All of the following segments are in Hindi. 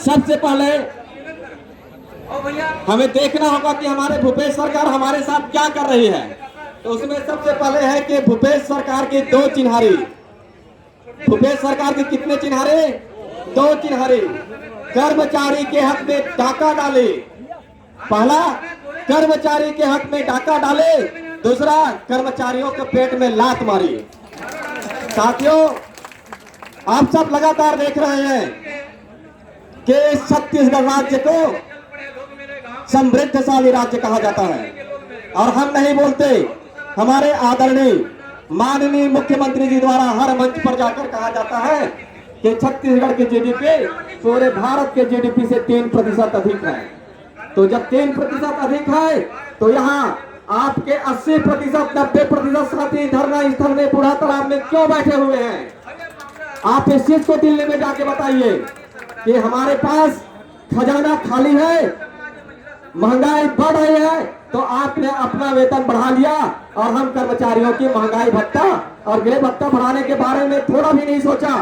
सबसे पहले हमें देखना होगा कि हमारे भूपेश सरकार हमारे साथ क्या कर रही है। तो उसमें सबसे पहले है कि भूपेश सरकार की 2 चिन्हारी। भूपेश सरकार की कितने चिन्हारे? 2 चिन्हारी। कर्मचारी के हक में डाका डाले। पहला, कर्मचारी के हक में डाका डाले। दूसरा, कर्मचारियों के पेट में लात मारी। साथियों, आप सब लगातार देख रहे हैं कि छत्तीसगढ़ राज्य को समृद्धशाली राज्य कहा जाता है और हम नहीं बोलते। हमारे आदरणीय माननीय मुख्यमंत्री जी द्वारा हर मंच पर जाकर कहा जाता है कि छत्तीसगढ़ की जीडीपी पूरे भारत के जीडीपी से 3% अधिक है। तो जब 3% अधिक है तो यहाँ आपके 80%, 90% साथी धरना स्थल में, बूढ़ा तालाब में क्यों बैठे हुए हैं? आप इस चीज को दिल्ली में जाके बताइए कि हमारे पास खजाना खाली है, महंगाई बढ़ रही है, तो आपने अपना वेतन बढ़ा लिया और हम कर्मचारियों की महंगाई भत्ता और गृह भत्ता बढ़ाने के बारे में थोड़ा भी नहीं सोचा।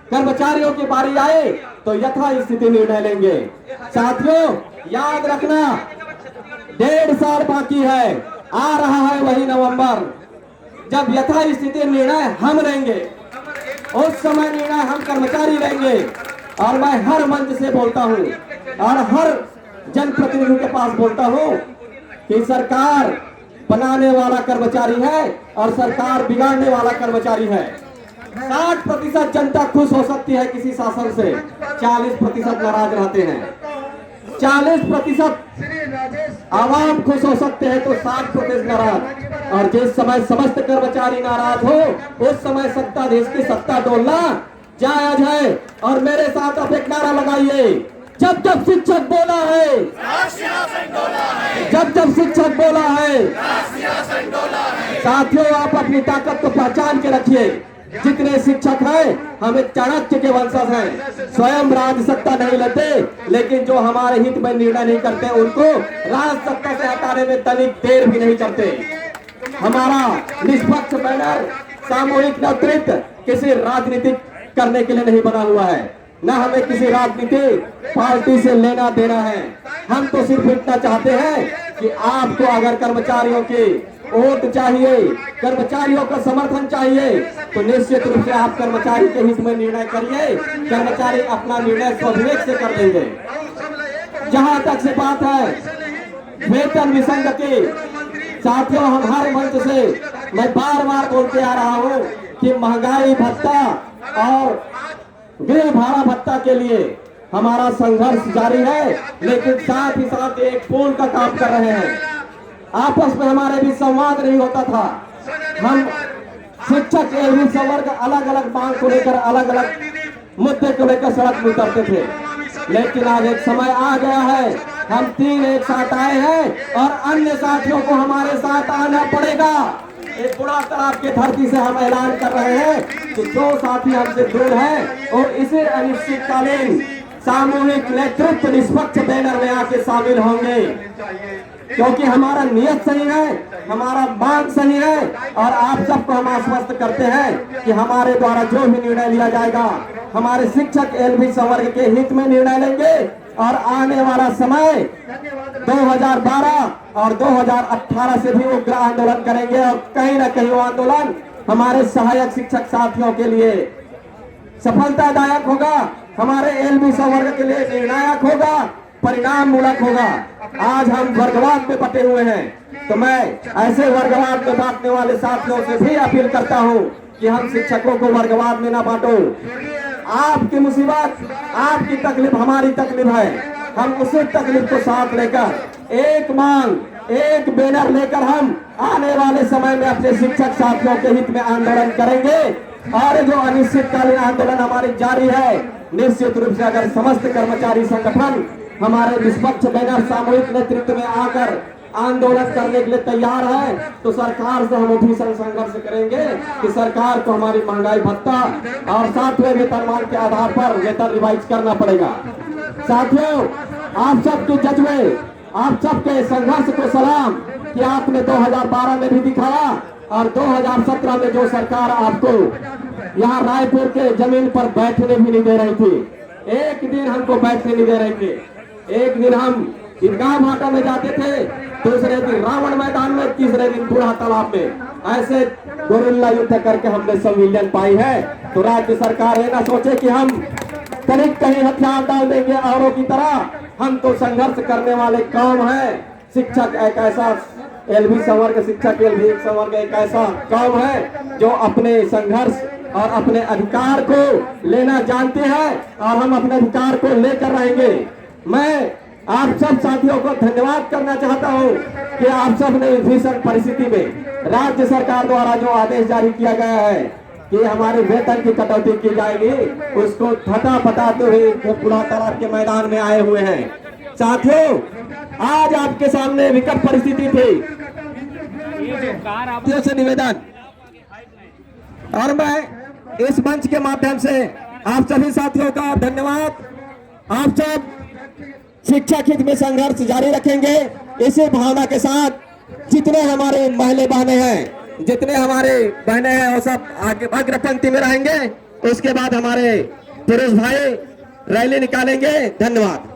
कर्मचारियों की बारी आए तो यथा स्थिति निर्णय लेंगे। साथियों, याद रखना, 1.5 साल बाकी है, आ रहा है वही नवंबर, जब यथा स्थिति निर्णय हम लेंगे। उस समय निर्णय हम कर्मचारी लेंगे। और मैं हर मंच से बोलता हूं और हर जनप्रतिनिधि के पास बोलता हूं कि सरकार बनाने वाला कर्मचारी है और सरकार बिगाड़ने वाला कर्मचारी है। 60% जनता खुश हो सकती है किसी शासन से, 40% नाराज रहते हैं। 40% आवाम खुश हो सकते हैं तो 60% नाराज। और जिस समय समस्त कर्मचारी नाराज हो उस समय सत्ताधीश की सत्ता डोलना जायज है। और मेरे साथ आप एक नारा लगाइए, जब जब शिक्षक बोला है, जब जब शिक्षक बोला है। साथियों, आप अपनी ताकत को पहचान के रखिए। जितने शिक्षक हैं हमें चाणक्य के वंशज हैं। स्वयं राज सत्ता नहीं लेते, लेकिन जो हमारे हित में निर्णय नहीं करते उनको राज सत्ता से हटाने में तनिक देर भी नहीं करते। हमारा निष्पक्ष बैनर सामूहिक नेतृत्व किसी राजनीतिक करने के लिए नहीं बना हुआ है, न हमें किसी राजनीतिक पार्टी से लेना देना है। हम तो सिर्फ इतना चाहते हैं कि आपको अगर कर्मचारियों की वोट चाहिए, कर्मचारियों का समर्थन चाहिए, तो निश्चित रूप से आप कर्मचारी के हित में निर्णय करिए। कर्मचारी अपना निर्णय स्वविवेक से कर लेंगे। जहां तक से बात है वेतन विसंगति, साथियों, हम हर मंच से मैं बार बार बोलते आ रहा हूं कि महंगाई भत्ता और गृह भाड़ा भत्ता के लिए हमारा संघर्ष जारी है, लेकिन साथ ही साथ एक पुल का काम कर रहे हैं। आपस में हमारे भी संवाद नहीं होता था। हम शिक्षक एवं संवर्ग अलग अलग मांग को लेकर, अलग अलग मुद्दे को लेकर सड़क में उतरते थे, लेकिन आज एक समय आ गया है, हम 3 एक साथ आए हैं और अन्य साथियों को हमारे साथ आना पड़ेगा। एक बूढ़ा तालाब के धरती से हम ऐलान कर रहे हैं कि जो साथी हमसे दूर है और इसे अनिश्चितकालीन सामूहिक नेतृत्व निष्पक्ष बैनर में आके शामिल होंगे, क्योंकि हमारा नियत सही है, हमारा मांग सही है। और आप सबको हम आश्वस्त करते हैं कि हमारे द्वारा जो भी निर्णय लिया जाएगा, हमारे शिक्षक एलबी संवर्ग के हित में निर्णय लेंगे। और आने वाला समय 2012 और 2018 से भी उग्र आंदोलन करेंगे और कहीं ना कहीं वो आंदोलन हमारे सहायक शिक्षक साथियों के लिए सफलतादायक होगा, हमारे एलबी संवर्ग के लिए निर्णायक होगा, परिणाम मूलक होगा। आज हम वर्गवाद में बटे हुए हैं, तो मैं ऐसे वर्गवाद में बांटने वाले साथियों से भी अपील करता हूं कि हम शिक्षकों को वर्गवाद में ना बांटो। आपकी मुसीबत, आपकी तकलीफ हमारी तकलीफ है। हम उसी तकलीफ को साथ लेकर एक मांग, एक बैनर लेकर हम आने वाले समय में अपने शिक्षक साथियों के हित में आंदोलन करेंगे। और जो अनिश्चितकालीन आंदोलन हमारी जारी है, निश्चित रूप से अगर समस्त कर्मचारी संगठन हमारे निष्पक्ष बैनर सामूहिक नेतृत्व में आकर आंदोलन करने के लिए तैयार है, तो सरकार से हम उठी संघर्ष करेंगे कि सरकार को हमारी महंगाई भत्ता और 7वें वेतनमान के आधार पर वेतन रिवाइज करना पड़ेगा। साथियों, आप सबके जज्बे, आप सबके संघर्ष को सलाम कि आपने 2012 में भी दिखाया और 2017 में जो सरकार आपको यहाँ रायपुर के जमीन पर बैठने भी नहीं दे रही थी, एक दिन हमको बैठने नहीं दे रहे थे। एक दिन हम ईदगाह भाटा में जाते थे, दूसरे दिन रावण मैदान में, तीसरे दिन बूढ़ा तालाब में। ऐसे गोरिल्ला युद्ध करके हमने संविलियन पाई है। तो राज्य सरकार है ना सोचे कि हम कहीं हथियार डाल देंगे औरों की तरह। हम तो संघर्ष करने वाले काम है। शिक्षक एक ऐसा एलवी संवर्ग, शिक्षक एलवी संवर्ग एक ऐसा काम है जो अपने संघर्ष और अपने अधिकार को लेना जानते हैं, और हम अपने अधिकार को लेकर रहेंगे। मैं आप सब साथियों को धन्यवाद करना चाहता हूं कि आप सब ने भीषण परिस्थिति में राज्य सरकार द्वारा जो आदेश जारी किया गया है कि हमारे वेतन की कटौती की जाएगी, उसको फटा बताते हुए बूढ़ा तालाब के मैदान में आए हुए हैं। साथियों, आज आपके सामने विकट परिस्थिति थी, से निवेदन, और मैं इस मंच के माध्यम से आप सभी साथियों का धन्यवाद। आप सब शिक्षा हित में संघर्ष जारी रखेंगे इसी भावना के साथ। जितने हमारे महिला बहनें हैं, जितने हमारे बहनें हैं, वो सब आगे अग्रपंक्ति में रहेंगे। उसके बाद हमारे पुरुष भाई रैली निकालेंगे। धन्यवाद।